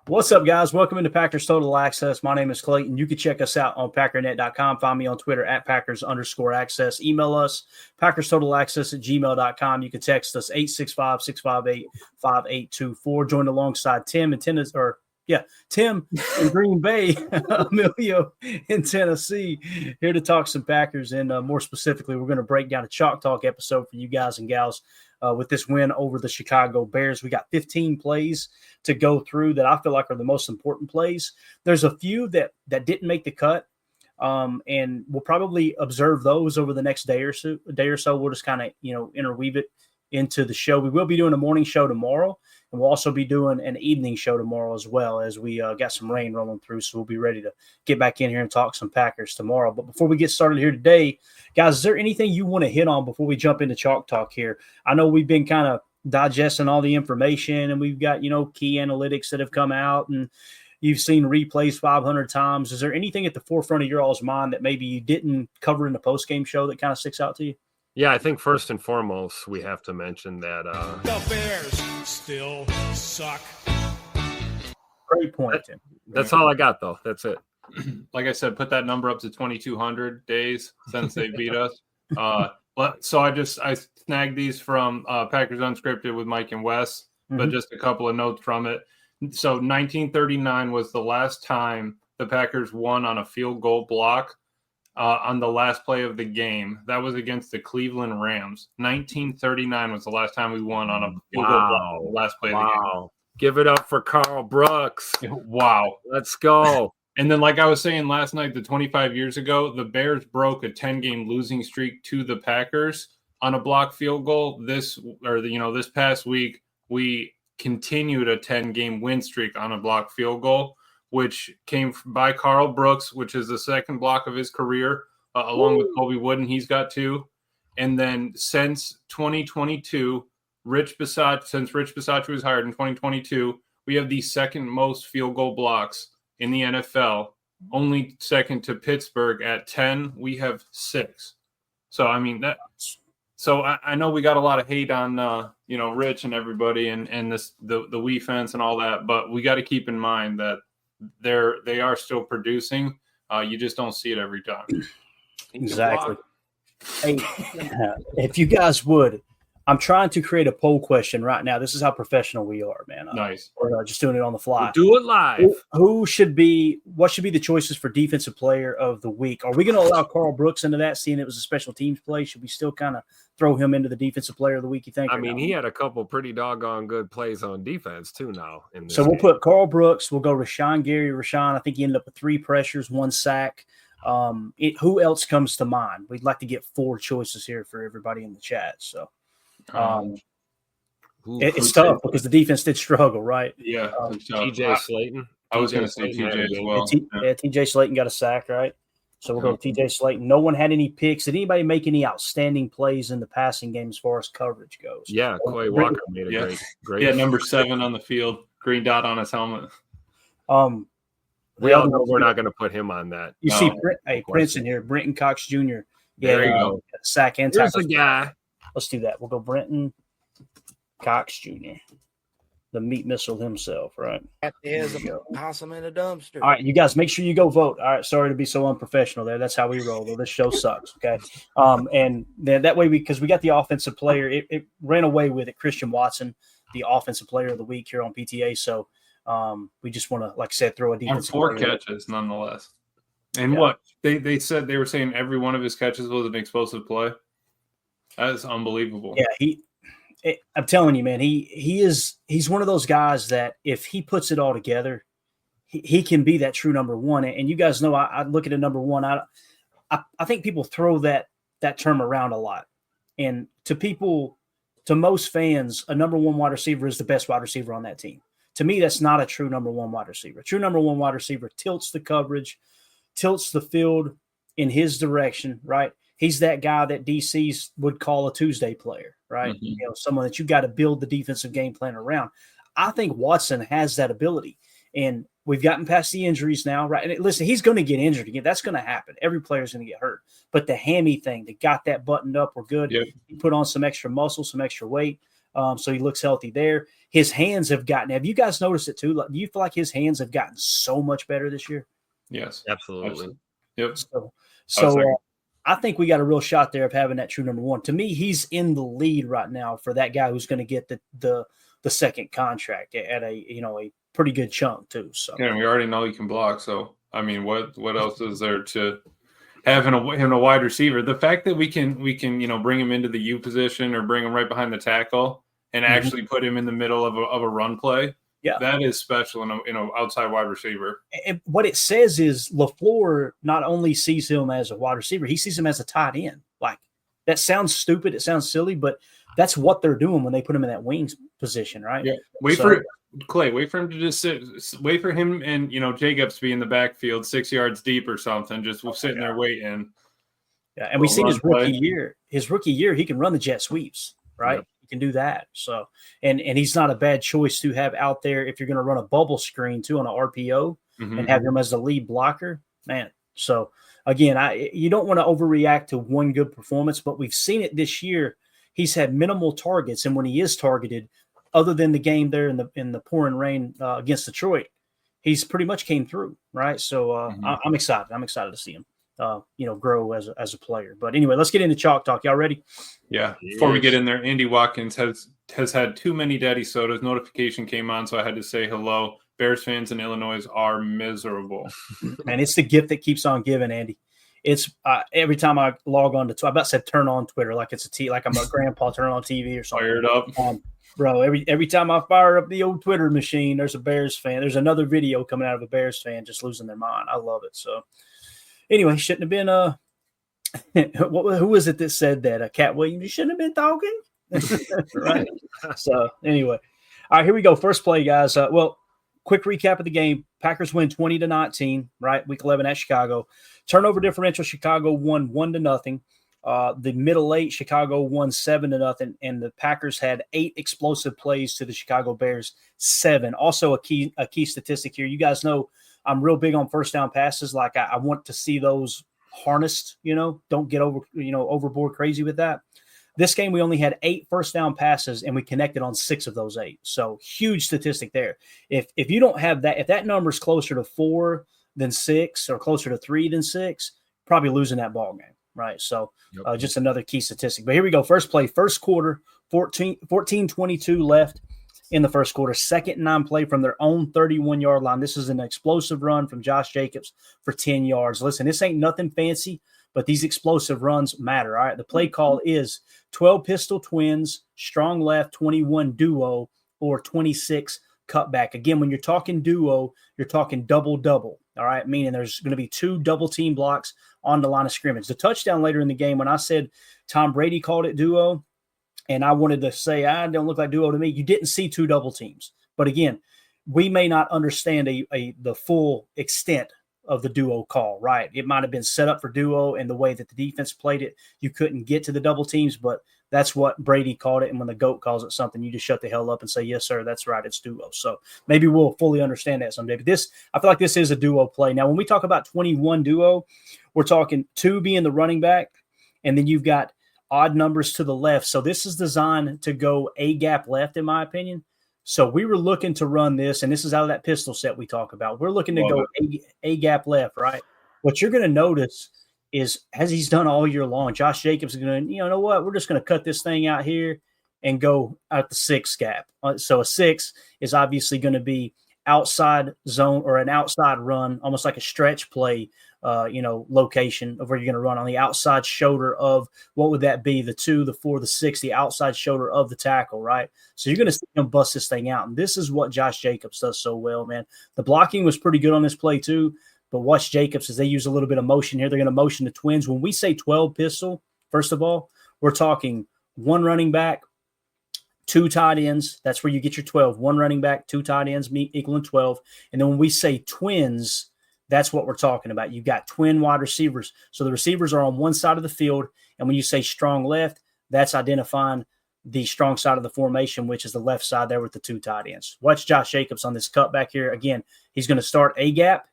What's up, guys? Welcome into Packers Total Access. My name is Clayton. You can check us out on packernet.com. Find me on Twitter at Packers_access. Email us, PackersTotalAccess@gmail.com. You can text us 865-658-5824. Join alongside Tim in Green Bay, Emilio in Tennessee, here to talk some Packers. And more specifically, we're going to break down a Chalk Talk episode for you guys and gals with this win over the Chicago Bears. We got 15 plays to go through that I feel like are the most important plays. There's a few that didn't make the cut, and we'll probably observe those over the next day or so. We'll just kind of interweave it into the show. We will be doing a morning show tomorrow, and we'll also be doing an evening show tomorrow as well, as we got some rain rolling through, so we'll be ready to get back in here and talk some Packers tomorrow. But before we get started here today, guys, is there anything you want to hit on before we jump into Chalk Talk here? I know we've been kind of digesting all the information, and we've got key analytics that have come out, and you've seen replays 500 times. Is there anything at the forefront of your all's mind that maybe you didn't cover in the post-game show that kind of sticks out to you? Yeah, I think first and foremost, we have to mention that the Bears still suck. Great point, Tim. That's all I got, though. That's it. Like I said, put that number up to 2,200 days since they beat us. So I snagged these from Packers Unscripted with Mike and Wes, but just a couple of notes from it. So 1939 was the last time the Packers won on a field goal block. On the last play of the game. That was against the Cleveland Rams. 1939 was the last time we won on a field goal block, the last play of the game. Give it up for Carl Brooks. Wow. Let's go. And then, like I was saying last night, 25 years ago, the Bears broke a 10-game losing streak to the Packers on a block field goal. This past week, we continued a 10-game win streak on a block field goal, which came by Carl Brooks, which is the second block of his career, along with Colby Wooden. He's got 2. And then since 2022, Rich Bisaccia was hired in 2022, we have the second most field goal blocks in the NFL, only second to Pittsburgh at 10. We have 6. So, I mean, I know we got a lot of hate on, Rich and everybody and the Wii fence and all that, but we got to keep in mind that they are still producing. You just don't see it every time. Exactly. Hey, if you guys would, I'm trying to create a poll question right now. This is how professional we are, man. Nice. We're just doing it on the fly. We'll do it live. What should be the choices for defensive player of the week? Are we going to allow Carl Brooks into that, seeing it was a special teams play? Should we still kind of throw him into the defensive player of the week, you think? I mean, he had a couple pretty doggone good plays on defense, too, now. So we'll put Carl Brooks. We'll go Rashawn Gary. Rashawn, I think he ended up with 3 pressures, 1 sack. Who else comes to mind? We'd like to get 4 choices here for everybody in the chat. So it's tough because the defense did struggle, right? Yeah. TJ Slaton. I was going to say TJ as well. TJ Slaton got a sack, right? So we'll go with TJ Slaton. No one had any picks. Did anybody make any outstanding plays in the passing game as far as coverage goes? Yeah, Quay Walker made a great. Yeah, number 7 on the field, green dot on his helmet. We all know we're not going to put him on that. You see, Prince in here, Brenton Cox Jr. Yeah, there you go. Sack and tackle. Here's the guy. Let's do that. We'll go Brenton Cox Jr., the meat missile himself, right? That is a possum in a dumpster. All right, you guys, make sure you go vote. All right, sorry to be so unprofessional there. That's how we roll, though. This show sucks, okay? And then that way, because we got the offensive player, it ran away with it. Christian Watson, the offensive player of the week here on PTA. So we just want to, like I said, throw a defensive player. 4 catches, nonetheless. And what? They said they were saying every one of his catches was an explosive play. That is unbelievable. Yeah, I'm telling you, man, he's one of those guys that if he puts it all together, he can be that true number 1. And you guys know, I look at a number 1. I think people throw that term around a lot. And to most fans, a number 1 wide receiver is the best wide receiver on that team. To me, that's not a true number 1 wide receiver. A true number 1 wide receiver tilts the coverage, tilts the field in his direction, right? He's that guy that DCs would call a Tuesday player, right? Mm-hmm. Someone that you got to build the defensive game plan around. I think Watson has that ability, and we've gotten past the injuries now, right? And listen, he's going to get injured again. That's going to happen. Every player's going to get hurt. But the hammy thing, they got that buttoned up. We're good. Yep. He put on some extra muscle, some extra weight. So he looks healthy there. His hands have gotten – have you guys noticed it too? Do you feel like his hands have gotten so much better this year? Yes. Absolutely. Yep. So I think we got a real shot there of having that true number one. To me, he's in the lead right now for that guy who's going to get the second contract at a pretty good chunk too. So yeah, we already know he can block. So I mean, what else is there to having a wide receiver? The fact that we can bring him into the U position or bring him right behind the tackle and actually put him in the middle of a run play. Yeah, that is special in a outside wide receiver. And what it says is LaFleur not only sees him as a wide receiver, he sees him as a tight end. Like, that sounds stupid, it sounds silly, but that's what they're doing when they put him in that wings position, right? Yeah. Wait for him to just sit. Wait for him and Jacobs to be in the backfield 6 yards deep or something, just sitting there waiting. Yeah, and we've seen his rookie year. His rookie year, he can run the jet sweeps, right? Yep. Can do that. So, and he's not a bad choice to have out there if you're going to run a bubble screen too on an RPO and have him as the lead blocker, man. So again, you don't want to overreact to one good performance, but we've seen it this year. He's had minimal targets, and when he is targeted, other than the game there in the pouring rain against Detroit, he's pretty much came through, right? So I'm excited. I'm excited to see him. Grow as a player. But anyway, let's get into Chalk Talk. Y'all ready? Yeah. Before we get in there, Andy Watkins has had too many daddy sodas. Notification came on, so I had to say hello. Bears fans in Illinois are miserable. Man, it's the gift that keeps on giving, Andy. It's every time I log on to, I about said turn on Twitter like it's like I'm a grandpa turning on TV or something. Fired up. Bro, every time I fire up the old Twitter machine, there's a Bears fan. There's another video coming out of a Bears fan just losing their mind. I love it. So anyway, shouldn't have been who was it that said that? Cat Williams, you shouldn't have been talking. Right. So anyway. All right, here we go. First play, guys. Quick recap of the game. Packers win 20-19, right? Week 11 at Chicago. Turnover differential, Chicago won 1-0. The middle eight, Chicago won 7-0, and the Packers had 8 explosive plays to the Chicago Bears 7. Also a key statistic here. You guys know I'm real big on first down passes. Like I want to see those harnessed, don't get overboard crazy with that. This game, we only had 8 first down passes, and we connected on 6 of those 8. So huge statistic there. If you don't have that, if that number is closer to 4 than 6 or closer to 3 than 6, probably losing that ball game, right? So just another key statistic. But here we go. First play, first quarter, 14-22 left in the first quarter. 2nd and 9 play from their own 31-yard line. This is an explosive run from Josh Jacobs for 10 yards. Listen, this ain't nothing fancy, but these explosive runs matter, all right? The play call is 12 pistol twins, strong left, 21 duo, or 26 cutback. Again, when you're talking duo, you're talking double-double, all right? Meaning there's going to be 2 double-team blocks on the line of scrimmage. The touchdown later in the game, when I said Tom Brady called it duo, and I wanted to say, I don't look like duo to me, you didn't see 2 double teams. But again, we may not understand the full extent of the duo call, right? It might have been set up for duo, and the way that the defense played it, you couldn't get to the double teams, but that's what Brady called it. And when the GOAT calls it something, you just shut the hell up and say, yes, sir, that's right, it's duo. So maybe we'll fully understand that someday. But I feel like this is a duo play. Now, when we talk about 21 duo, we're talking 2 being the running back, and then you've got odd numbers to the left. So this is designed to go A gap left, in my opinion. So we were looking to run this, and this is out of that pistol set we talk about. We're looking to go A gap left, right? What you're going to notice is, as he's done all year long, Josh Jacobs is going to, you know what, we're just going to cut this thing out here and go out the 6 gap. So a 6 is obviously going to be outside zone or an outside run, almost like a stretch play, location of where you're going to run on the outside shoulder of, what would that be? The 2, the 4, the 6, the outside shoulder of the tackle, right? So you're going to see him bust this thing out. And this is what Josh Jacobs does so well, man. The blocking was pretty good on this play too, but watch Jacobs as they use a little bit of motion here. They're going to motion the twins. When we say 12 pistol, first of all, we're talking 1 running back, 2 tight ends. That's where you get your 12. 1 running back, 2 tight ends equaling 12. And then when we say twins, that's what we're talking about. You've got twin wide receivers. So the receivers are on one side of the field. And when you say strong left, that's identifying the strong side of the formation, which is the left side there with the 2 tight ends. Watch Josh Jacobs on this cutback here. Again, he's going to start A gap.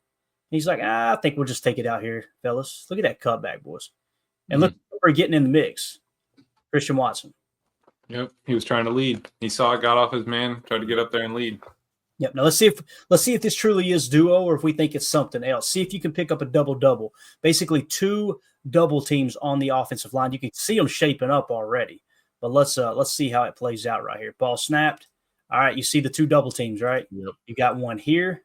He's like, I think we'll just take it out here, fellas. Look at that cutback, boys. And look for getting in the mix. Christian Watson. Yep, he was trying to lead. He saw it, got off his man, tried to get up there and lead. Yep. Now let's see if this truly is duo or if we think it's something else. See if you can pick up a double. Basically, 2 double teams on the offensive line. You can see them shaping up already. But let's see how it plays out right here. Ball snapped. All right, you see the 2 double teams, right? Yep. You got one here,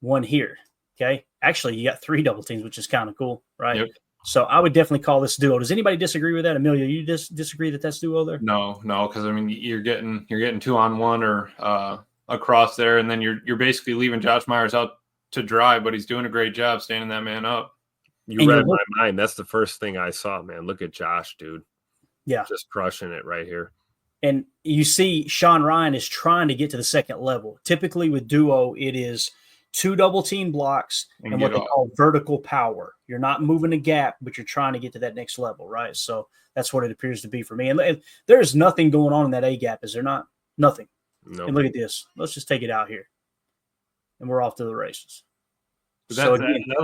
one here. Okay. Actually, you got 3 double teams, which is kind of cool, right? Yep. So I would definitely call this duo. Does anybody disagree with that? Amelia, you disagree that that's duo there? No, because I mean you're getting 2-on-1 or across there, and then you're basically leaving Josh Myers out to dry, but he's doing a great job standing that man up. You read my mind. That's the first thing I saw, man. Look at Josh, dude. Yeah. Just crushing it right here. And you see Sean Ryan is trying to get to the second level. Typically with duo, it is 2 double team blocks and what they call vertical power. You're not moving a gap, but you're trying to get to that next level, right? So that's what it appears to be for me. And there's nothing going on in that A gap, is there not? Nothing. No. And look at this. Let's just take it out here. And we're off to the races. So and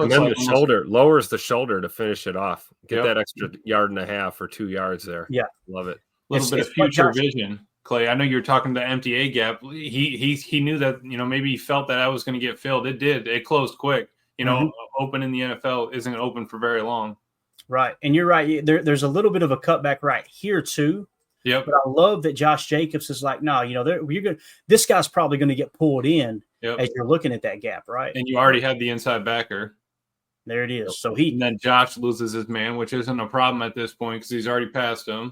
then the shoulder lowers the shoulder to finish it off. Get that extra 1.5 yards or 2 yards there. Yeah. Love it. A little bit of future vision. Clay, I know you're talking to empty A gap. He knew that, maybe he felt that was going to get filled. It did. It closed quick. Open in the NFL isn't open for very long. Right. And you're right. There's a little bit of a cutback right here too. Yep. But I love that Josh Jacobs is like, no, you're good. This guy's probably going to get pulled in as you're looking at that gap, right? And you already had the inside backer. There it is. So and then Josh loses his man, which isn't a problem at this point because he's already passed him.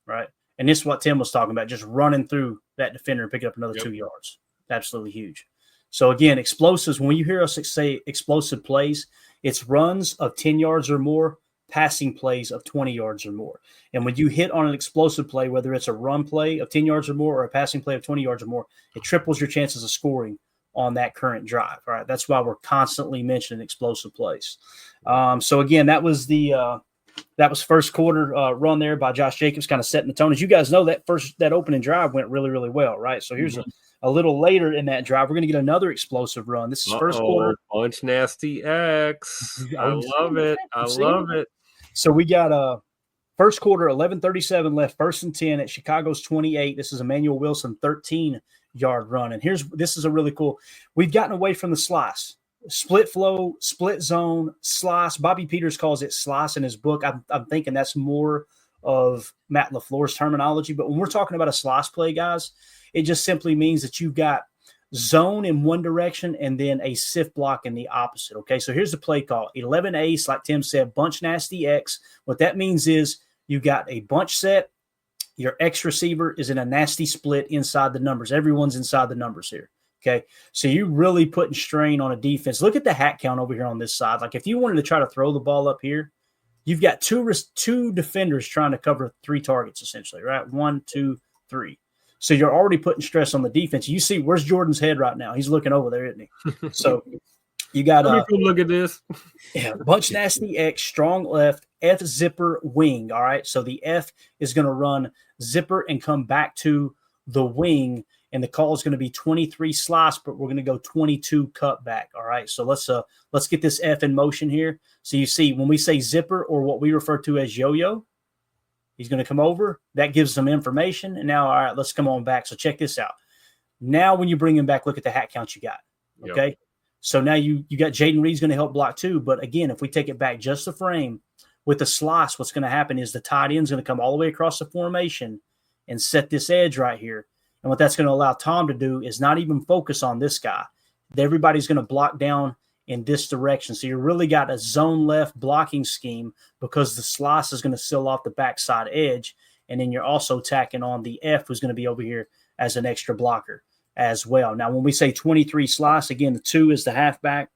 Right. And this is what Tim was talking about, just running through that defender and picking up another 2 yards. Absolutely huge. So again, explosives, when you hear us say explosive plays, it's runs of 10 yards or more, passing plays of 20 yards or more. And when you hit on an explosive play, whether it's a run play of 10 yards or more or a passing play of 20 yards or more, it triples your chances of scoring on that current drive. All right. That's why we're constantly mentioning explosive plays. So again, that was first quarter run there by Josh Jacobs, kind of setting the tone. As you guys know, that opening drive went really, really well, right? So here's a little later in that drive, we're going to get another explosive run. This is first quarter. Bunch Nasty X. I love it. I love it. So we got first quarter, 11:37 left, 1st and 10 at Chicago's 28. This is Emmanuel Wilson, 13-yard run. And this is a really cool. We've gotten away from the slice. Split flow, split zone, slice. Bobby Peters calls it slice in his book. I'm thinking that's more of Matt LaFleur's terminology. But when we're talking about a slice play, guys, it just simply means that you've got zone in one direction and then a sift block in the opposite. Okay, so here's the play call. 11 ace, like Tim said, bunch nasty X. What that means is you got a bunch set. Your X receiver is in a nasty split inside the numbers. Everyone's inside the numbers here. Okay, so you're really putting strain on a defense. Look at the hat count over here on this side. Like if you wanted to try to throw the ball up here, you've got two defenders trying to cover 3 targets essentially, right? 1, 2, 3. So you're already putting stress on the defense. You see, where's Jordan's head right now? He's looking over there, isn't he? So you got look at this. Bunch nasty X, strong left, F zipper wing. All right. So the F is going to run zipper and come back to the wing. And the call is going to be 23 slice, but we're going to go 22 cut back. All right. So let's get this F in motion here. So you see when we say zipper or what we refer to as yo-yo, he's going to come over. That gives some information. And now, all right, let's come on back. So check this out. Now when you bring him back, look at the hat count you got. Okay. Yep. So now you got Jaden Reed's going to help block too. But again, if we take it back just a frame with the slice, what's going to happen is the tight end's going to come all the way across the formation and set this edge right here. And what that's going to allow Tom to do is not even focus on this guy. Everybody's going to block down in this direction. So you really got a zone left blocking scheme because the slice is going to seal off the backside edge. And then you're also tacking on the F, who's going to be over here as an extra blocker as well. Now, when we say 23 slice, again, the 2 is the halfback.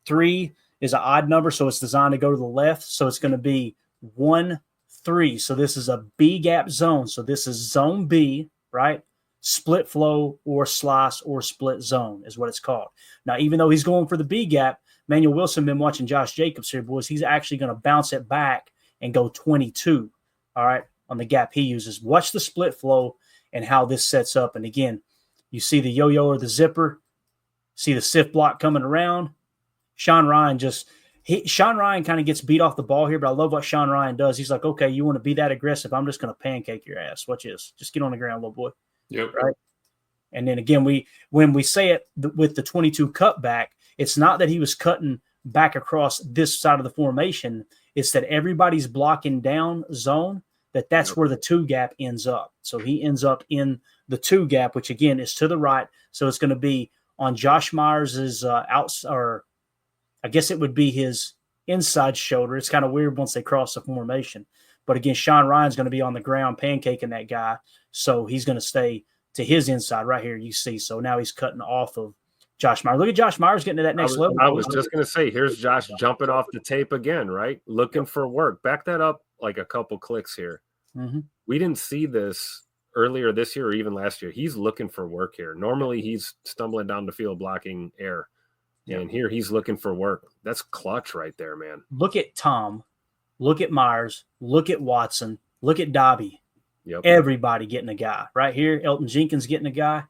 3 is an odd number, so it's designed to go to the left. So it's going to be 1, 3. So this is a B gap zone. So this is zone B, right? Split flow or slice or split zone is what it's called. Now, even though he's going for the B gap, Manuel Wilson been watching Josh Jacobs here, boys. He's actually going to bounce it back and go 22, all right, on the gap he uses. Watch the split flow and how this sets up. And again, you see the yo-yo or the zipper, see the sift block coming around. Sean Ryan just Sean Ryan kind of gets beat off the ball here, but I love what Sean Ryan does. He's like, okay, you want to be that aggressive? I'm just going to pancake your ass. Watch this. Just get on the ground, little boy. Yep. Right. And then again, when we say it with the 22 cutback, it's not that he was cutting back across this side of the formation. It's that everybody's blocking down zone, that's where the 2 gap ends up. So he ends up in the 2 gap, which again is to the right. So it's going to be on Josh Myers' or I guess it would be his inside shoulder. It's kind of weird once they cross the formation. But again, Sean Ryan's going to be on the ground pancaking that guy. So he's going to stay to his inside right here, you see. So now he's cutting off of Josh Myers. Look at Josh Myers getting to that next level. I was just going to say, here's Josh jumping off the tape again, right? Looking for work. Back that up like a couple clicks here. Mm-hmm. We didn't see this earlier this year or even last year. He's looking for work here. Normally he's stumbling down the field blocking air. Yeah. And here he's looking for work. That's clutch right there, man. Look at Tom. Look at Myers. Look at Watson. Look at Dobby. Yep. Everybody getting a guy. Right here, Elton Jenkins getting a guy.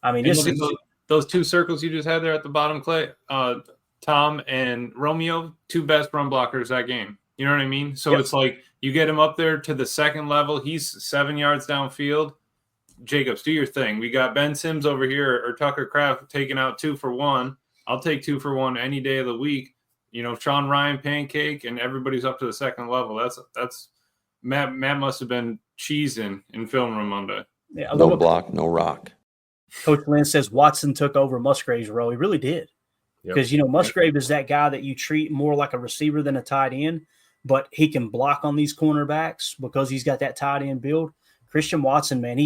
I mean, this is those 2 circles you just had there at the bottom, Clay. Tom and Romeo, 2 best run blockers that game. You know what I mean? So It's like you get him up there to the second level. He's 7 yards downfield. Jacobs, do your thing. We got Ben Sims over here or Tucker Kraft taking out 2 for 1. I'll take 2 for 1 any day of the week. You know, Sean Ryan pancake and everybody's up to the second level. That's Matt must have been cheesing in film room Monday. Yeah, no block, no rock. Coach Lynn says Watson took over Musgrave's role. He really did. Because, Musgrave is that guy that you treat more like a receiver than a tight end, but he can block on these cornerbacks because he's got that tight end build. Christian Watson, man,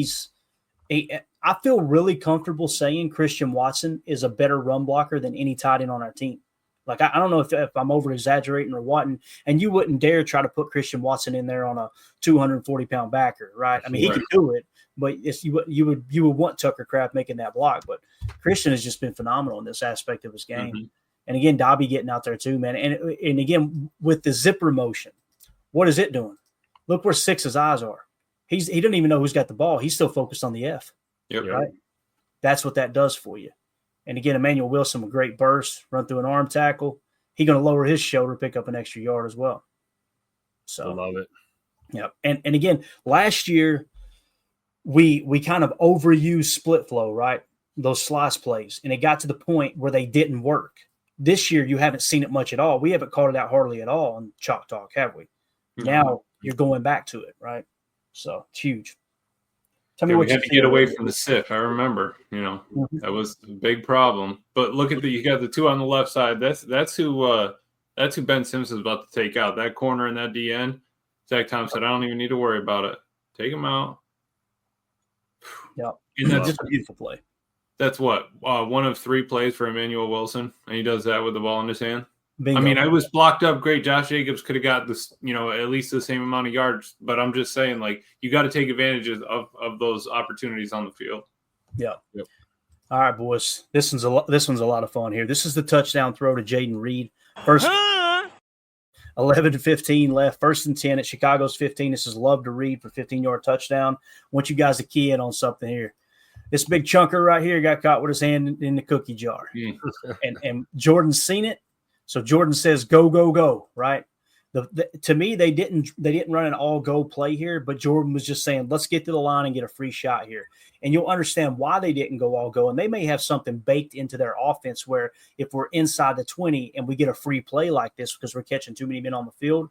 I feel really comfortable saying Christian Watson is a better run blocker than any tight end on our team. Like, I don't know if I'm over-exaggerating or what, and you wouldn't dare try to put Christian Watson in there on a 240-pound backer, right? I mean, he could do it, but you would want Tucker Kraft making that block. But Christian has just been phenomenal in this aspect of his game. Mm-hmm. And, again, Dobby getting out there too, man. And again, with the zipper motion, what is it doing? Look where Six's eyes are. He doesn't even know who's got the ball. He's still focused on the F. Yep. Right? That's what that does for you. And again, Emmanuel Wilson, a great burst, run through an arm tackle. He's going to lower his shoulder, pick up an extra yard as well. So I love it. Yeah. And again, last year we kind of overused split flow, right? Those slice plays. And it got to the point where they didn't work. This year you haven't seen it much at all. We haven't called it out hardly at all on Chalk Talk, have we? Mm-hmm. Now you're going back to it, right? So it's huge. Tell me what we had to get away from the SIF. I remember, that was a big problem. But look at you got the 2 on the left side. That's who Ben Sims is about to take out. That corner and that DN. Zach Thompson said, I don't even need to worry about it. Take him out. Yeah, and that's just a beautiful play. That's what 1 of 3 plays for Emmanuel Wilson, and he does that with the ball in his hand. Bingo. I mean, I was blocked up great. Josh Jacobs could have got this, at least the same amount of yards. But I'm just saying, like, you got to take advantage of those opportunities on the field. Yeah. Yep. All right, boys. This one's a lot of fun here. This is the touchdown throw to Jaden Reed. First 11-15 left. 1st and 10 at Chicago's 15. This is Love to Reed for 15-yard touchdown. I want you guys to key in on something here. This big chunker right here got caught with his hand in the cookie jar. and Jordan's seen it. So Jordan says, go, go, go, right? To me, they didn't run an all-go play here, but Jordan was just saying, let's get to the line and get a free shot here. And you'll understand why they didn't go all-go. And they may have something baked into their offense where if we're inside the 20 and we get a free play like this because we're catching too many men on the field,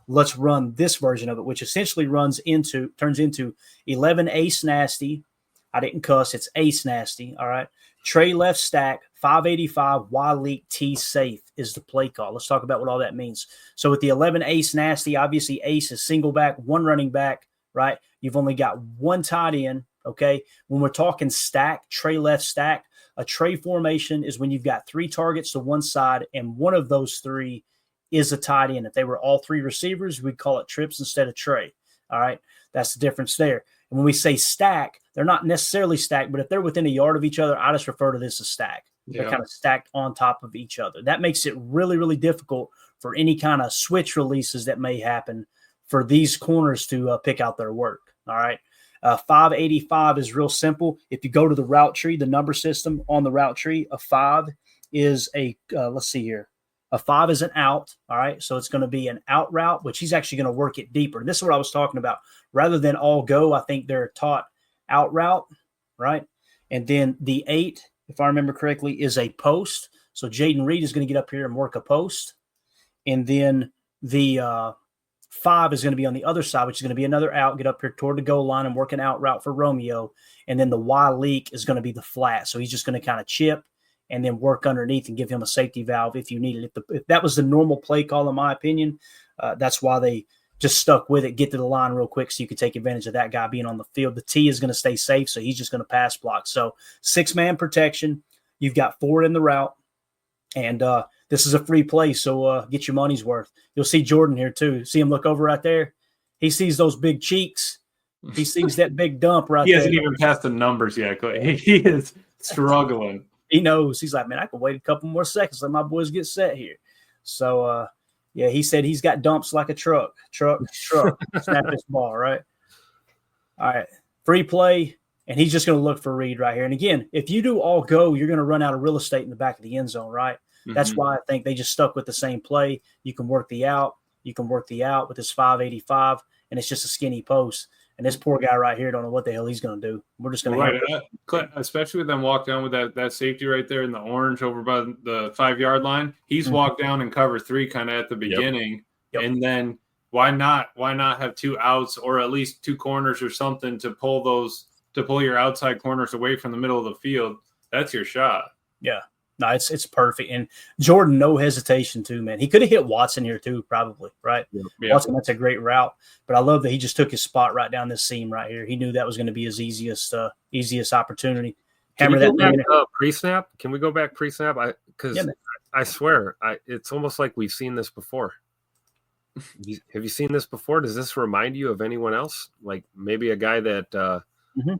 let's run this version of it, which essentially turns into 11 ace nasty. I didn't cuss. It's ace nasty, all right? Trey left stack, 585, Y leak, T safe is the play call. Let's talk about what all that means. So with the 11 ace nasty, obviously ace is single back, 1 running back, right? You've only got 1 tight end, okay? When we're talking stack, Trey left stack, a Trey formation is when you've got 3 targets to one side and one of those 3 is a tight end. If they were all 3 receivers, we'd call it trips instead of Trey, all right? That's the difference there. And when we say stack, they're not necessarily stacked, but if they're within a yard of each other, I just refer to this as stack. Yeah. They're kind of stacked on top of each other. That makes it really, really difficult for any kind of switch releases that may happen for these corners to pick out their work. All right. 585 is real simple. If you go to the route tree, the number system on the route tree, a 5 is a let's see here. A 5 is an out. All right. So it's going to be an out route, which he's actually going to work it deeper. And this is what I was talking about. Rather than all go, I think they're taught out route, right? And then the 8, if I remember correctly, is a post. So Jaden Reed is going to get up here and work a post. And then the 5 is going to be on the other side, which is going to be another out, get up here toward the goal line and work an out route for Romeo. And then the Y leak is going to be the flat. So he's just going to kind of chip and then work underneath and give him a safety valve if you need it. If that was the normal play call, in my opinion, that's why they just stuck with it, get to the line real quick so you could take advantage of that guy being on the field. The T is going to stay safe, so he's just going to pass block. So 6-man protection. You've got 4 in the route, and this is a free play, so get your money's worth. You'll see Jordan here too. See him look over right there? He sees those big cheeks. He sees that big dump right there. He hasn't even passed the numbers yet. He is struggling. He knows. He's like, man, I can wait a couple more seconds, let my boys get set here. So, yeah, he said he's got dumps like a truck. Snap this ball, right? All right, free play, and he's just going to look for Reed right here. And again, if you do all go, you're going to run out of real estate in the back of the end zone, right? Mm-hmm. That's why I think they just stuck with the same play. You can work the out. You can work the out with this 585, and it's just a skinny post. And this poor guy right here don't know what the hell he's going to do. We're just going to especially with them walk down with that safety right there in the orange over by the 5-yard line. He's walked down in cover 3 kind of at the beginning. Yep. And then why not have 2 outs or at least 2 corners or something to pull your outside corners away from the middle of the field? That's your shot. Yeah. No, it's perfect. And Jordan, no hesitation too, man. He could have hit Watson here too, probably, right? Yeah. Watson, that's a great route. But I love that he just took his spot right down this seam right here. He knew that was going to be his easiest opportunity. Hammer that back, pre-snap. Can we go back pre-snap? I swear, it's almost like we've seen this before. Have you seen this before? Does this remind you of anyone else? Like maybe a guy that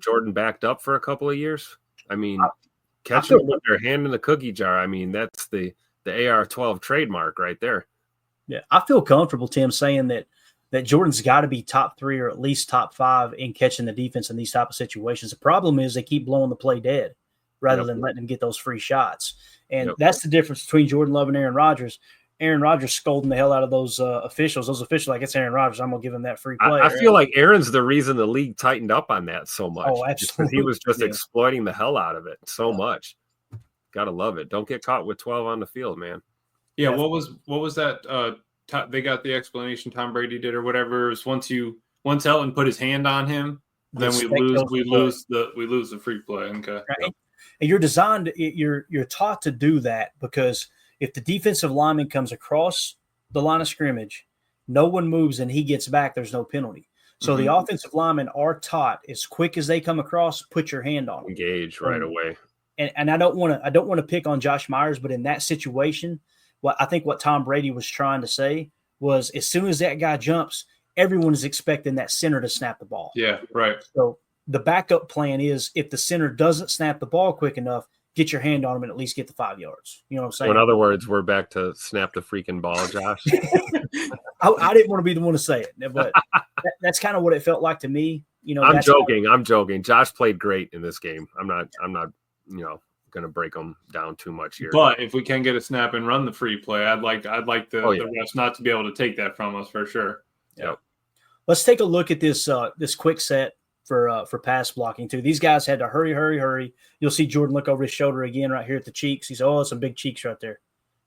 Jordan backed up for a couple of years? I mean – catching them with their hand in the cookie jar. I mean, that's the AR-12 trademark right there. Yeah, I feel comfortable, Tim, saying that Jordan's got to be top 3 or at least top 5 in catching the defense in these type of situations. The problem is they keep blowing the play dead rather than letting them get those free shots. And that's the difference between Jordan Love and Aaron Rodgers. Aaron Rodgers scolding the hell out of those officials. Those officials, like, it's Aaron Rodgers, I'm going to give him that free play. I feel like Aaron's the reason the league tightened up on that so much. Oh, absolutely. He was just exploiting the hell out of it so much. Got to love it. Don't get caught with 12 on the field, man. Yeah, what was that? They got the explanation Tom Brady did or whatever. It was once Elton put his hand on him, then we lose the free play. Okay. Right? And you're taught to do that because if the defensive lineman comes across the line of scrimmage, no one moves and he gets back, there's no penalty. So the offensive linemen are taught as quick as they come across, put your hand on them. Engage right away. And I don't want to pick on Josh Myers, but in that situation, what Tom Brady was trying to say was as soon as that guy jumps, everyone is expecting that center to snap the ball. Yeah, right. So the backup plan is if the center doesn't snap the ball quick enough, get your hand on him and at least get the 5 yards. You know what I'm saying? So in other words, we're back to snap the freaking ball, Josh. I didn't want to be the one to say it, but that's kind of what it felt like to me. You know, I'm joking. Josh played great in this game. I'm not, going to break them down too much here. But if we can get a snap and run the free play, I'd like the refs not to be able to take that from us for sure. Yep. Let's take a look at this quick set for pass blocking too. These guys had to hurry. You'll see Jordan look over his shoulder again right here at the cheeks. He said, "Oh, some big cheeks right there."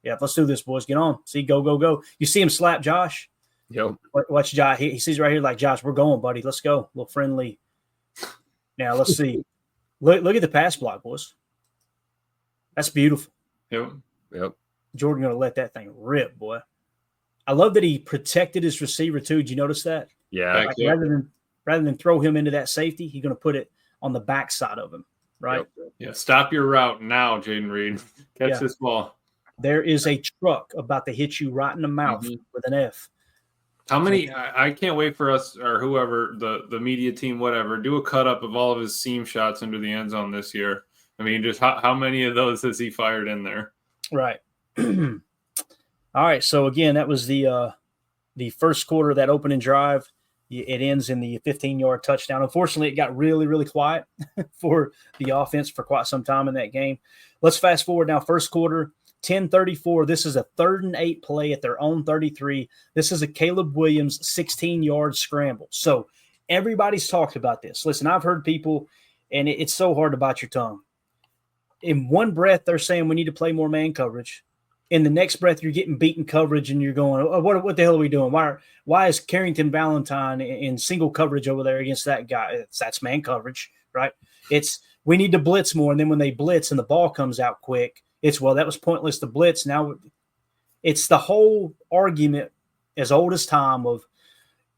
Yeah, let's do this, boys. Get on. See, go. You see him slap Josh? Yep. Watch Josh. He sees right here like, Josh, we're going, buddy. Let's go. A little friendly. Now let's see. Look at the pass block, boys. That's beautiful. Yep. Jordan gonna let that thing rip, boy. I love that he protected his receiver too. Did you notice that? Yeah. Rather than throw him into that safety, he's going to put it on the backside of him, right? Yep. Yeah. Stop your route now, Jaden Reed. Catch this ball. There is a truck about to hit you right in the mouth with an F. How many? I can't wait for us or whoever the media team, whatever, do a cut up of all of his seam shots into the end zone this year. I mean, just how many of those has he fired in there? Right. All right. So again, that was the first quarter of that opening drive. It ends in the 15-yard touchdown. Unfortunately, it got really, really quiet for the offense for quite some time in that game. Let's fast forward now. First quarter, 10:34. This is a 3rd and 8 play at their own 33. This is a Caleb Williams 16-yard scramble. So everybody's talked about this. Listen, I've heard people, and it's so hard to bite your tongue. In one breath, they're saying we need to play more man coverage. In the next breath, you're getting beaten coverage, and you're going, oh, what the hell are we doing? Why is Carrington Valentine in single coverage over there against that guy? That's man coverage, right? We need to blitz more, and then when they blitz and the ball comes out quick, that was pointless to blitz. Now it's the whole argument as old as time of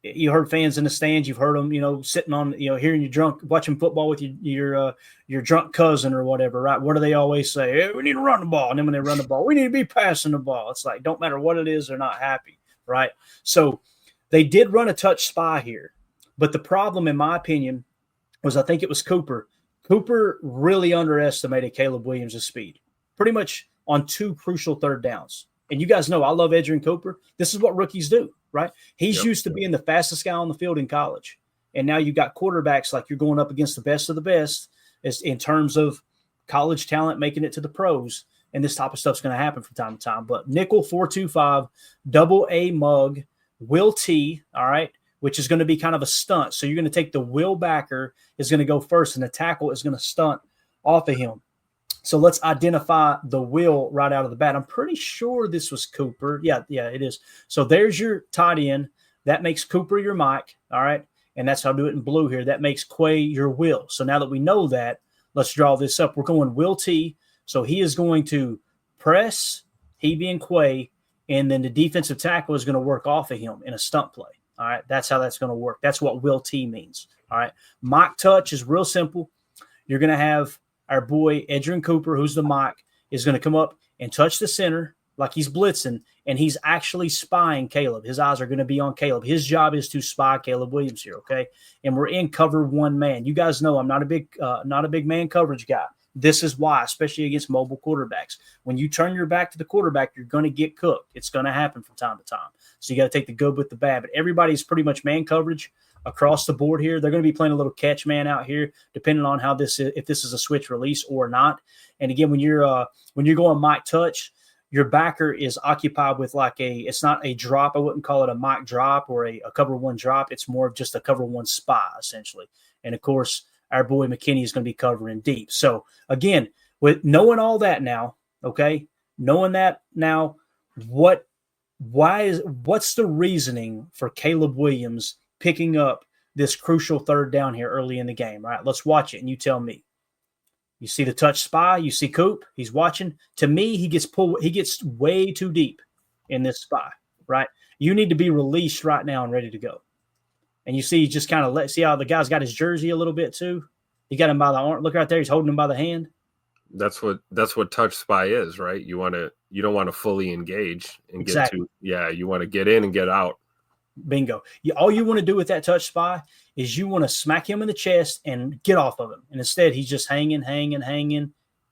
you heard fans in the stands, you've heard them, sitting on, hearing you drunk, watching football with your drunk cousin or whatever, right? What do they always say? Hey, we need to run the ball. And then when they run the ball, we need to be passing the ball. It's like, don't matter what it is, they're not happy, right? So they did run a touch spy here. But the problem, in my opinion, was I think it was Cooper. Cooper really underestimated Caleb Williams' speed, pretty much on 2 crucial 3rd downs. And you guys know I love Edgerrin Cooper. This is what rookies do, right? He's used to being the fastest guy on the field in college. And now you've got quarterbacks like you're going up against the best of the best in terms of college talent making it to the pros. And this type of stuff's going to happen from time to time. But nickel 4-2-5, double A mug, Will T, all right, which is going to be kind of a stunt. So you're going to take the Will backer is going to go first, and the tackle is going to stunt off of him. So let's identify the Will right out of the bat. I'm pretty sure this was Cooper. Yeah, it is. So there's your tight end. That makes Cooper your Mike, all right? And that's how I do it in blue here. That makes Quay your Will. So now that we know that, let's draw this up. We're going Will T. So he is going to press, he being Quay, and then the defensive tackle is going to work off of him in a stunt play. All right, that's how that's going to work. That's what Will T means. All right, mock touch is real simple. You're going to have our boy Edgerrin Cooper, who's the mock, is going to come up and touch the center like he's blitzing, and he's actually spying Caleb. His eyes are going to be on Caleb. His job is to spy Caleb Williams here, okay? And we're in cover 1 man. You guys know I'm not a big man coverage guy. This is why, especially against mobile quarterbacks. When you turn your back to the quarterback, you're going to get cooked. It's going to happen from time to time. So you got to take the good with the bad. But everybody's pretty much man coverage across the board here. They're going to be playing a little catch man out here, depending on how this is, if this is a switch release or not. And again, when you're going Mike touch, your backer is occupied with it's not a drop. I wouldn't call it a mock drop or a cover 1 drop. It's more of just a cover 1 spy, essentially. And of course, our boy McKinney is going to be covering deep. So again, with knowing all that now, okay, knowing that now, what's the reasoning for Caleb Williams picking up this crucial 3rd down here early in the game? Right, let's watch it and you tell me. You see the touch spy, you see Coop, he's watching. To me, he gets way too deep in this spy, right? You need to be released right now and ready to go. And you see, he just kind of see how the guy's got his jersey a little bit too. He got him by the arm. Look right there, he's holding him by the hand. That's what touch spy is, right? You don't want to fully engage and get to, you want to get in and get out. Bingo. All you want to do with that touch spy is you want to smack him in the chest and get off of him. And instead, he's just hanging.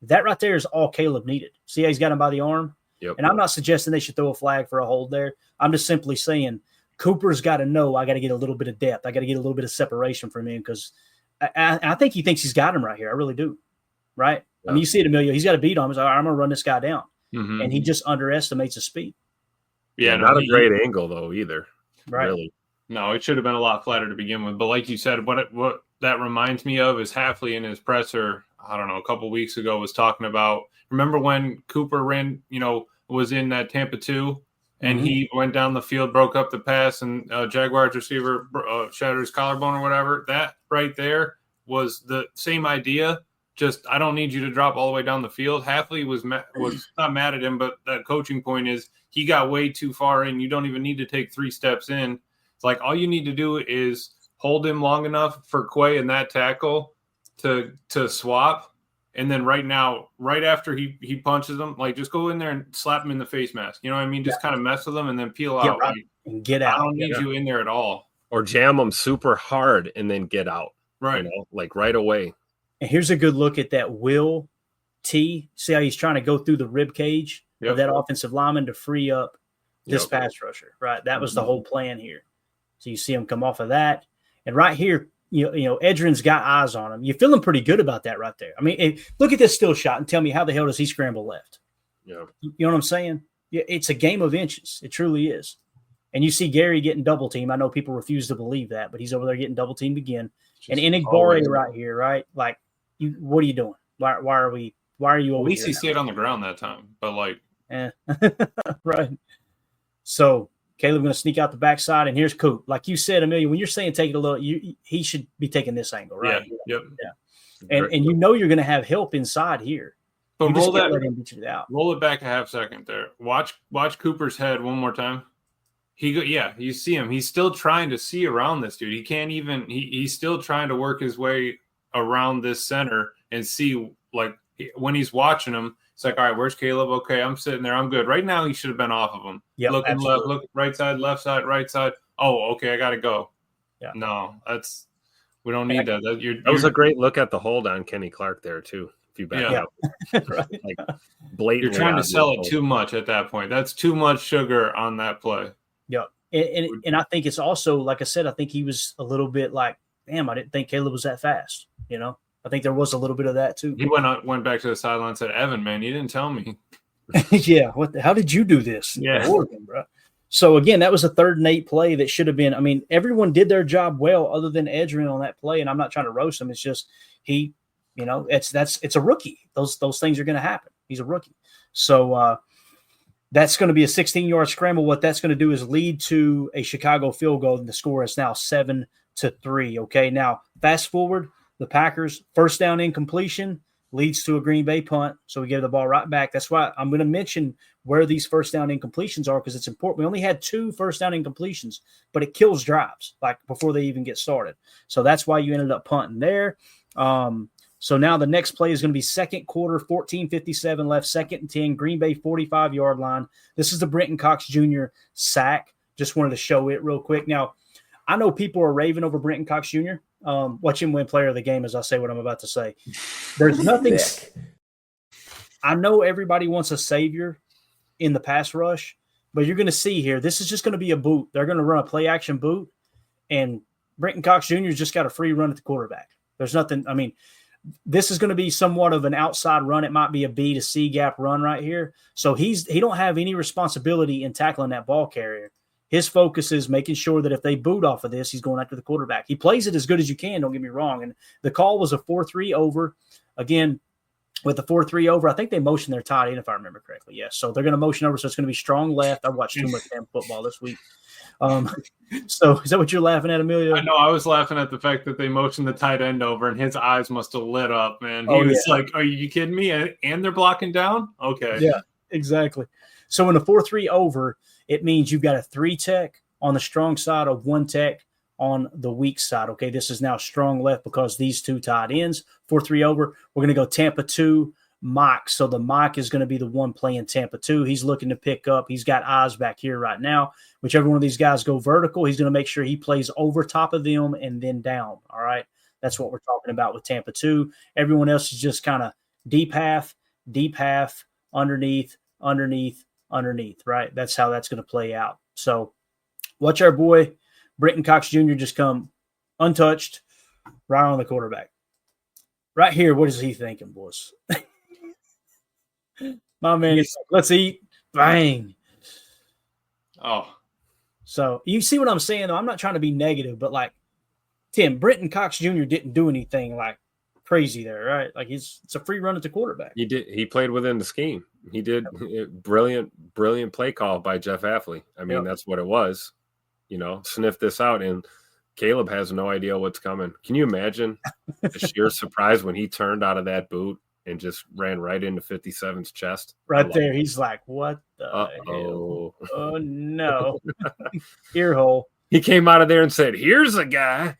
That right there is all Caleb needed. See how he's got him by the arm? Yep. And I'm not suggesting they should throw a flag for a hold there. I'm just simply saying Cooper's got to know I got to get a little bit of depth. I got to get a little bit of separation from him because I think he thinks he's got him right here. I really do. Right? Yeah. I mean, you see it, Emilio. He's got a beat on him. He's like, I'm going to run this guy down. Mm-hmm. And he just underestimates his speed. Yeah, not a great angle, though, either. Right. Really. No, it should have been a lot flatter to begin with. But like you said, what that reminds me of is Hafley in his presser, I don't know, a couple weeks ago was talking about, remember when Cooper was in that Tampa 2 and he went down the field, broke up the pass, and Jaguars receiver shattered his collarbone or whatever? That right there was the same idea. Just, I don't need you to drop all the way down the field. Hafley was not mad at him, but that coaching point is he got way too far in. You don't even need to take 3 steps in. It's like all you need to do is hold him long enough for Quay and that tackle to swap. And then right after he punches him, like just go in there and slap him in the face mask. You know what I mean? Just kind of mess with him and then peel out. Right. And get out. I don't need you in there at all. Or jam him super hard and then get out. Right. Like right away. And here's a good look at that Will T. See how he's trying to go through the rib cage of that offensive lineman to free up this pass rusher, right? That was the whole plan here. So you see him come off of that. And right here, you know, Edgerrin's got eyes on him. You're feeling pretty good about that right there. I mean, look at this still shot and tell me how the hell does he scramble left? Yeah. You know what I'm saying? Yeah, it's a game of inches. It truly is. And you see Gary getting double teamed. I know people refuse to believe that, but he's over there getting double teamed again. And Enigbare right here, right? Like, what are you doing? Why are you over here? At least he stayed on the ground that time. But like, right. So Caleb going to sneak out the backside, and here's Coop. Like you said, Amelia, when you're saying take it a little, he should be taking this angle, right? Yeah. Yeah. And you know you're going to have help inside here. But roll that, let him beat you out. Roll it back a half second there. Watch Cooper's head one more time. You see him. He's still trying to see around this dude. He can't even. He's still trying to work his way around this center and see. Like when he's watching him, it's like, all right, where's Caleb? Okay, I'm sitting there. I'm good. Right now, he should have been off of him. Yeah, looking left, look right side, left side, right side. Oh, okay, I got to go. Yeah. No, we don't need that. That was a great look at the hold on Kenny Clark there too. If you back up, right. Like blatantly, you're trying to sell it too much at that point. That's too much sugar on that play. Yeah, and I think it's also, like I said, I think he was a little bit like, damn, I didn't think Caleb was that fast. You know, I think there was a little bit of that too. He went back to the sideline and said, "Evan, man, you didn't tell me." Yeah, how did you do this? Yeah, Oregon, bro. So again, that was a 3rd and 8 play that should have been. I mean, everyone did their job well, other than Edgerrin on that play. And I'm not trying to roast him. It's just he, you know, it's a rookie. Those things are going to happen. He's a rookie. So that's going to be a 16-yard scramble. What that's going to do is lead to a Chicago field goal, and the score is now 7-3. Okay, now fast forward, the Packers first down incompletion leads to a Green Bay punt, so we give the ball right back. That's why I'm going to mention where these first down incompletions are, because it's important. We only had 2 first down incompletions, but it kills drives like before they even get started. So that's why you ended up punting there. So now the next play is going to be second quarter, 14:57 left, 2nd and 10, Green Bay 45-yard line. This is the Brenton Cox Jr. sack. Just wanted to show it real quick. Now, I know people are raving over Brenton Cox Jr. Watch him win player of the game as I say what I'm about to say. There's nothing. I know everybody wants a savior in the pass rush, but you're going to see here, this is just going to be a boot. They're going to run a play action boot, and Brenton Cox Jr. just got a free run at the quarterback. There's nothing. I mean, this is going to be somewhat of an outside run. It might be a B to C gap run right here. So he don't have any responsibility in tackling that ball carrier. His focus is making sure that if they boot off of this, he's going after the quarterback. He plays it as good as you can, don't get me wrong. And the call was a 4-3 over. Again, with the 4-3 over, I think they motioned their tight end, if I remember correctly. Yes. So they're going to motion over, so it's going to be strong left. I watched too much damn football this week. So is that what you're laughing at, Emilio? I know. I was laughing at the fact that they motioned the tight end over, and his eyes must have lit up, man. He was like, "Are you kidding me?" And they're blocking down? Okay. Yeah, exactly. So in a 4-3 over, it means you've got a 3 tech on the strong side of 1 tech on the weak side. Okay, this is now strong left because these 2 tight ends. 4-3 over. We're going to go Tampa 2, Mike. So the Mike is going to be the one playing Tampa 2. He's looking to pick up. He's got eyes back here right now. Whichever one of these guys go vertical, he's going to make sure he plays over top of them and then down. All right, that's what we're talking about with Tampa 2. Everyone else is just kind of deep half, underneath, right? That's how that's going to play out. So watch our boy Brenton Cox Jr. just come untouched right on the quarterback. Right here, what is he thinking, boys? My man, like, let's eat. Bang. Oh. So you see what I'm saying, though? I'm not trying to be negative, but like, Tim, Brenton Cox Jr. didn't do anything like crazy there, right? Like it's a free run at the quarterback. He did. He played within the scheme. He did. Brilliant play call by Jeff Affley. I mean, that's what it was. You know, sniff this out, and Caleb has no idea what's coming. Can you imagine the sheer surprise when he turned out of that boot and just ran right into 57's chest? Right there. He's like, what the hell? Oh, no. Ear hole. He came out of there and said, here's a guy.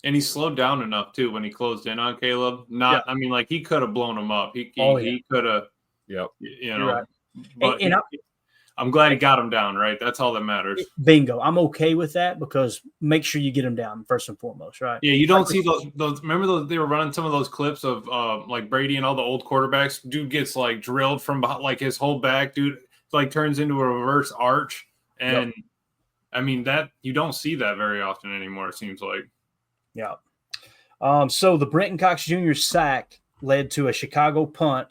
And he slowed down enough, too, when he closed in on Caleb. I mean, like, he could have blown him up. He could have, you know. Right. But I'm glad he got him down, right? That's all that matters. Bingo. I'm okay with that because make sure you get him down first and foremost, right? Yeah, you don't see those. Remember those? They were running some of those clips of like Brady and all the old quarterbacks. Dude gets like drilled from behind, like his whole back. Dude like turns into a reverse arch, and I mean, that you don't see that very often anymore, it seems like. Yeah. So the Brenton Cox Jr. sack led to a Chicago punt,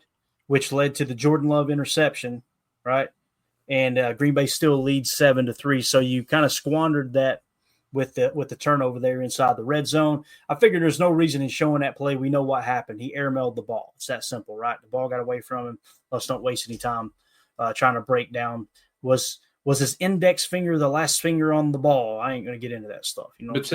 which led to the Jordan Love interception, right? And Green Bay still leads 7-3. So you kind of squandered that with the turnover there inside the red zone. I figured there's no reason in showing that play. We know what happened. He airmailed the ball. It's that simple, right? The ball got away from him. Let's don't waste any time trying to break down. Was his index finger the last finger on the ball? I ain't going to get into that stuff. You know, but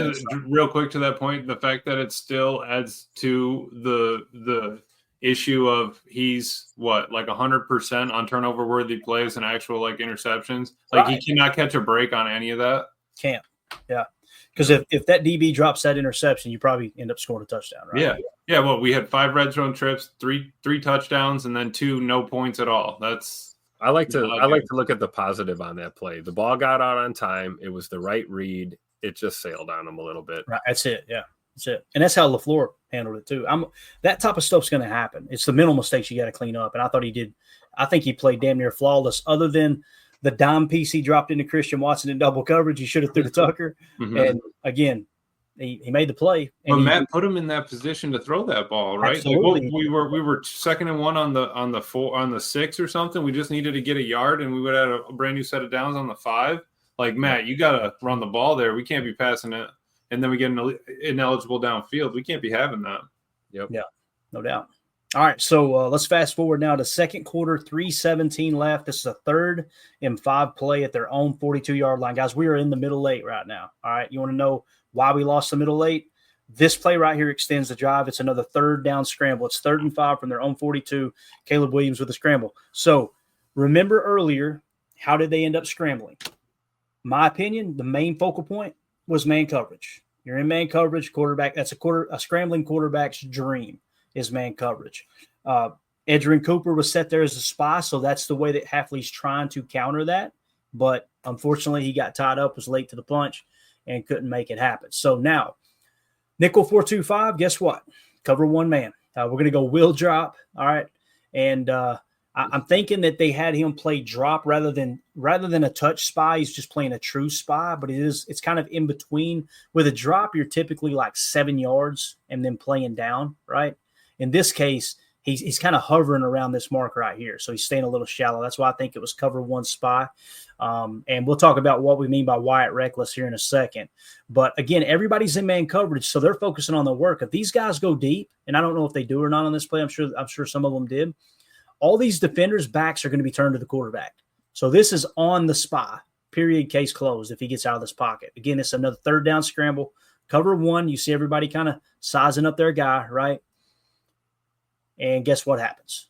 real quick to that point, the fact that it still adds to the issue of he's like 100% on turnover worthy plays and actual like interceptions. Like He cannot catch a break on any of that. Can't. Yeah. Because if that DB drops that interception, you probably end up scoring a touchdown, right? Yeah. Yeah. Well, we had 5 red zone trips, three touchdowns, and then 2 no points at all. I like to look at the positive on that play. The ball got out on time. It was the right read. It just sailed on him a little bit. Right. That's it. Yeah. That's it. And that's how LaFleur handled it too. That type of stuff's going to happen. It's the mental mistakes you got to clean up. And I thought he did. I think he played damn near flawless other than the dime piece he dropped into Christian Watson in double coverage. He should have threw to Tucker. Mm-hmm. And again, he made the play. But Matt put him in that position to throw that ball, right? Like, we were 2nd and 1 on the 6 or something. We just needed to get a yard, and we would have a brand new set of downs on the 5. Like, Matt, you got to run the ball there. We can't be passing it, and then we get ineligible downfield. We can't be having that. Yep. Yeah, no doubt. All right, so let's fast forward now to second quarter, 3:17 left. This is a 3rd and 5 play at their own 42-yard line. Guys, we are in the middle 8 right now. All right, you want to know why we lost the middle 8? This play right here extends the drive. It's another 3rd down scramble. It's 3rd and 5 from their own 42. Caleb Williams with a scramble. So remember earlier, how did they end up scrambling? My opinion, the main focal point was man coverage. You're in man coverage, quarterback. That's a scrambling quarterback's dream is man coverage. Edgerrin Cooper was set there as a spy, so that's the way that Hafley's trying to counter that. But unfortunately, he got tied up, was late to the punch, and couldn't make it happen. So now, nickel 4-2-5, guess what? Cover one man. We're going to go will drop, all right? And I'm thinking that they had him play drop rather than a touch spy. He's just playing a true spy, but it's kind of in between. With a drop, you're typically like 7 yards and then playing down, right? In this case, he's kind of hovering around this mark right here, so he's staying a little shallow. That's why I think it was cover one spy. And we'll talk about what we mean by Wyatt Reckless here in a second. But again, everybody's in man coverage, so they're focusing on the work. If these guys go deep, and I don't know if they do or not on this play, I'm sure some of them did. All these defenders' backs are going to be turned to the quarterback. So this is on the spy. Period. Case closed. If he gets out of this pocket, again, it's another 3rd down scramble. Cover one. You see everybody kind of sizing up their guy, right? And guess what happens?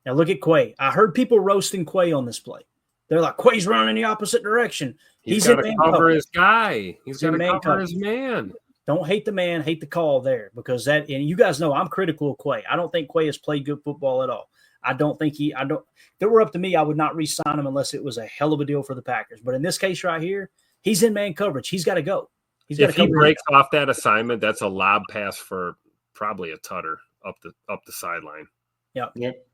Now look at Quay. I heard people roasting Quay on this play. They're like, Quay's running in the opposite direction. He's got to cover his guy. He's got to cover his man. Don't hate the man, hate the call there, because and you guys know I'm critical of Quay. I don't think Quay has played good football at all. If it were up to me, I would not re-sign him unless it was a hell of a deal for the Packers. But in this case right here, he's in man coverage. He's got to go. If he breaks off that assignment, that's a lob pass for probably a tutter up the sideline. Yeah. Yep.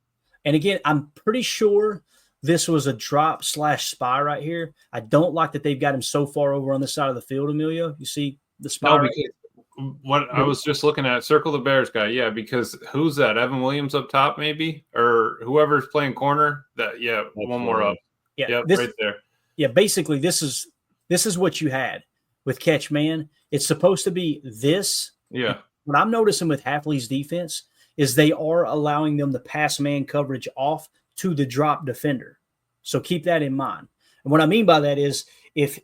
And again, I'm pretty sure this was a drop / spy right here. I don't like that they've got him so far over on this side of the field, Emilio. You see the spy? No, because what I was just looking at, circle the Bears guy. Yeah, because who's that? Evan Williams up top, maybe? Or whoever's playing corner? One more up. Yeah, yep, right there. Yeah, basically this is what you had with catch man. It's supposed to be this. Yeah. What I'm noticing with Hafley's defense is they are allowing them to pass man coverage off to the drop defender. So keep that in mind. And what I mean by that is if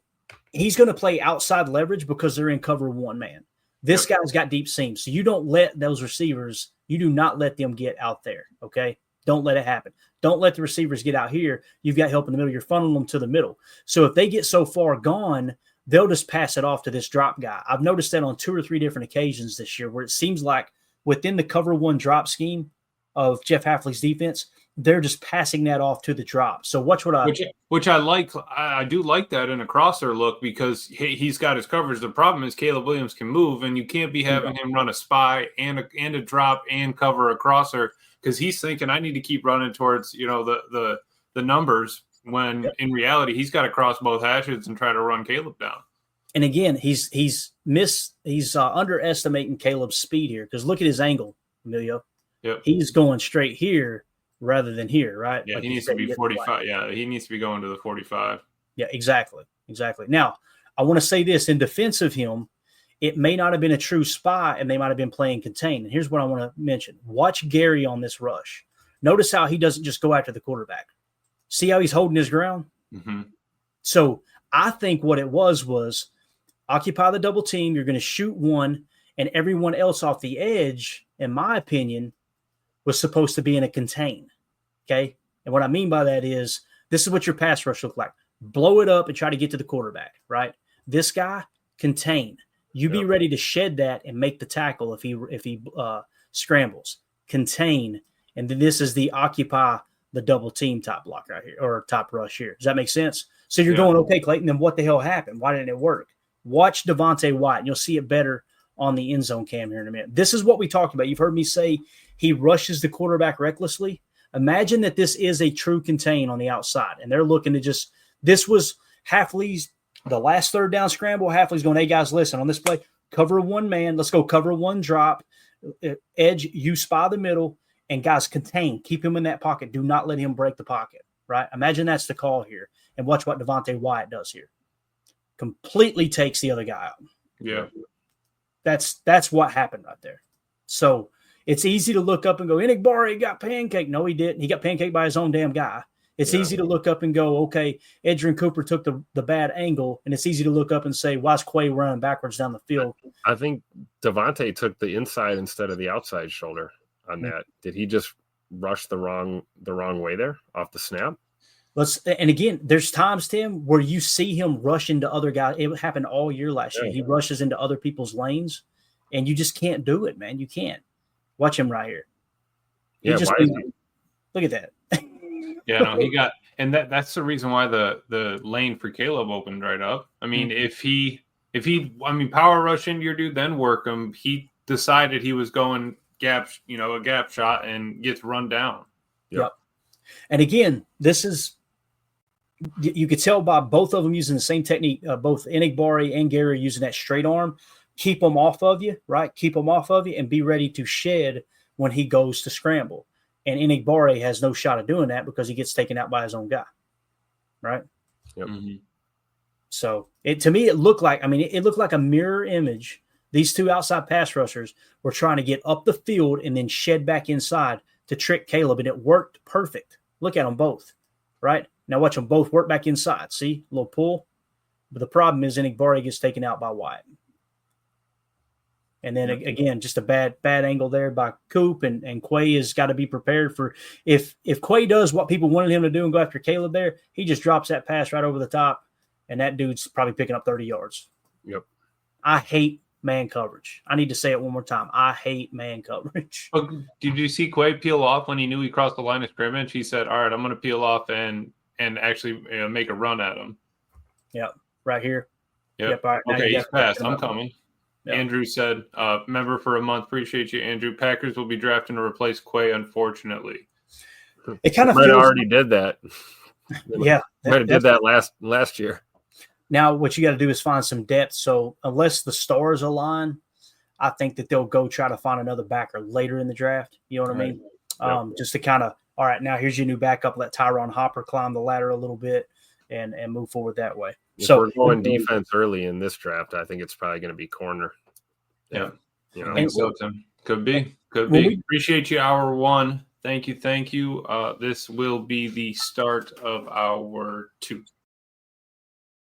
he's going to play outside leverage because they're in cover one man, this guy's got deep seams. So you don't let those receivers, you do not let them get out there, okay? Don't let it happen. Don't let the receivers get out here. You've got help in the middle. You're funneling them to the middle. So if they get so far gone, they'll just pass it off to this drop guy. I've noticed that on 2 or 3 different occasions this year where it seems like within the cover one drop scheme of Jeff Hafley's defense, they're just passing that off to the drop. So watch what which I like. I do like that in a crosser look because he's got his coverage. The problem is Caleb Williams can move, and you can't be having him run a spy and a drop and cover a crosser because he's thinking I need to keep running towards the numbers when in reality he's got to cross both hashes and try to run Caleb down. And again, he's underestimating Caleb's speed here because look at his angle, Emilio. Yep. He's going straight here rather than here, right? Yeah, like he needs to be 45. Yeah, he needs to be going to the 45. Yeah, exactly. Now, I want to say this in defense of him. It may not have been a true spy, and they might have been playing contain. And here's what I want to mention. Watch Gary on this rush. Notice how he doesn't just go after the quarterback. See how he's holding his ground? Mm-hmm. So I think what it was occupy the double team. You're going to shoot one, and everyone else off the edge, in my opinion, was supposed to be in a contain. Okay? And what I mean by that is this is what your pass rush look like. Blow it up and try to get to the quarterback, right? This guy, contain. You be ready to shed that and make the tackle if he scrambles. Contain. And then this is the occupy the double team top block right here, or top rush here. Does that make sense? So you're going, okay, Clayton, then what the hell happened? Why didn't it work? Watch Devontae White, and you'll see it better on the end zone cam here in a minute. This is what we talked about. You've heard me say he rushes the quarterback recklessly. Imagine that this is a true contain on the outside, and they're looking to just – this was Hafley's the last third down scramble. Hafley's going, hey, guys, listen, on this play, cover one man. Let's go cover one drop. Edge, you spy the middle, and guys, contain. Keep him in that pocket. Do not let him break the pocket, right? Imagine that's the call here, and watch what Devontae Wyatt does here. Completely takes the other guy out. Yeah. That's what happened right there. So it's easy to look up and go, Enigbari got pancaked. No, he didn't. He got pancaked by his own damn guy. It's easy to look up and go, okay, Edgerrin Cooper took the bad angle, and it's easy to look up and say, why is Quay running backwards down the field? I think Devontae took the inside instead of the outside shoulder on that. Did he just rush the wrong way there off the snap? And again, there's times, Tim, where you see him rush into other guys. It happened all year last year. He rushes into other people's lanes, and you just can't do it, man. You can't. Watch him right here. Look at that. Yeah, no, he got, and that's the reason why the lane for Caleb opened right up. I mean, if he power rush into your dude, then work him. He decided he was going a gap shot and gets run down. Yep. And again, this is, you could tell by both of them using the same technique. Both Enigbari and Gary using that straight arm. Keep them off of you, right? Keep them off of you and be ready to shed when he goes to scramble. And Enigbari has no shot of doing that because he gets taken out by his own guy, right? Yep. Mm-hmm. So to me, it looked like a mirror image. These two outside pass rushers were trying to get up the field and then shed back inside to trick Caleb, and it worked perfect. Look at them both, right? Now watch them both work back inside. See, a little pull. But the problem is Enigbari gets taken out by Wyatt. And then again, just a bad angle there by Coop, and Quay has got to be prepared for if Quay does what people wanted him to do and go after Caleb there, he just drops that pass right over the top, and that dude's probably picking up 30 yards. Yep. I hate man coverage. I need to say it one more time. I hate man coverage. Oh, did you see Quay peel off when he knew he crossed the line of scrimmage? He said, all right, I'm going to peel off and actually make a run at him. Yep. Right here. Yep. Right, okay, he's fast. I'm coming. Yep. Andrew said, member for a month. Appreciate you, Andrew. Packers will be drafting to replace Quay, unfortunately. It kind of might have already did that. Yeah. Might have did that last year. Now, what you got to do is find some depth. So unless the stars align, I think that they'll go try to find another backer later in the draft. You know what I mean? Just to kind of, all right, now here's your new backup. Let Tyron Hopper climb the ladder a little bit and move forward that way. If we're going defense early in this draft, I think it's probably going to be corner. Yeah. You know? I think so, Tim. Could be. Appreciate you, hour one. Thank you. This will be the start of hour two.